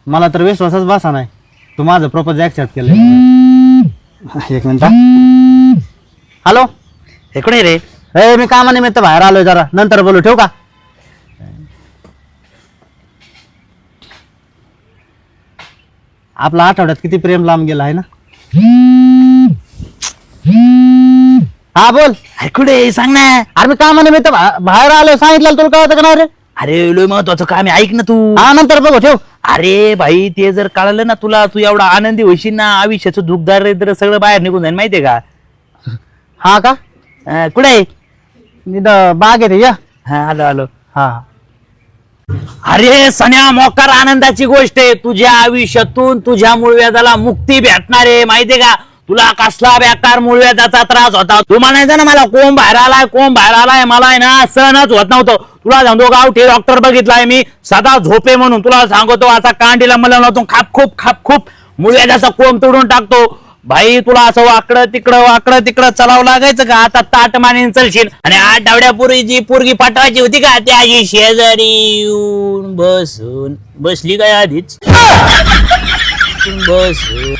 मला तर विश्वासच बसा नाही तू माझं प्रपोज ऍक्सेप्ट केलं. एक मिनिट. हॅलो. इकडे रे. ए मी कामानिमित्त बाहेर आलोय जरा नंतर बोलू. ठेवू का? आपला आठवड्यात किती प्रेम लांब गेला आहे ना. हा बोल. कुठे सांग ना. अरे मी कामानिमित्त बाहेर आलोय सांगितलं तुला कळतं का नाही रे. अरे लय महत्वाचं काम आहे, ऐक ना तू. हा नंतर बघू. ठेव. अरे भाई ते जर कळलं ना तुला, तू एवढा आनंदी होशील ना, आयुष्याचं दुःख दारिद्र्य सगळं बाहेर निघून जाईल माहितीये का. हा का? कुठे मी बाग येते या. हा आलो आलो. हा अरे सन्या मोकार आनंदाची गोष्ट आहे. तुझ्या आयुष्यातून तुझ्या मूळव्याधाला मुक्ती भेटणार आहे माहितीये का. तुला कसला बेकार मूळव्याधाचा त्रास होता. तू म्हणायचं ना मला कोंब बाहेर आलाय, कोंब बाहेर आलाय, मला आहे ना सहनच होत नव्हतं. तुला सांगतो गावठी डॉक्टर बघितलाय मी, सदा झोपे म्हणून. तुला सांगतो असा कांडीला मला लावतो, खाप खूप मूळव्याधाचा कोंब तोडून टाकतो. भाई तुला असं वाकडं तिकडं चलावं लागायचं का. आता ताट मानेन चलशील. आणि आठवड्यापूर्वी जी पोरगी पाठवायची होती का, त्याची शेजारी येऊन बसून बसली काय आधीच बसून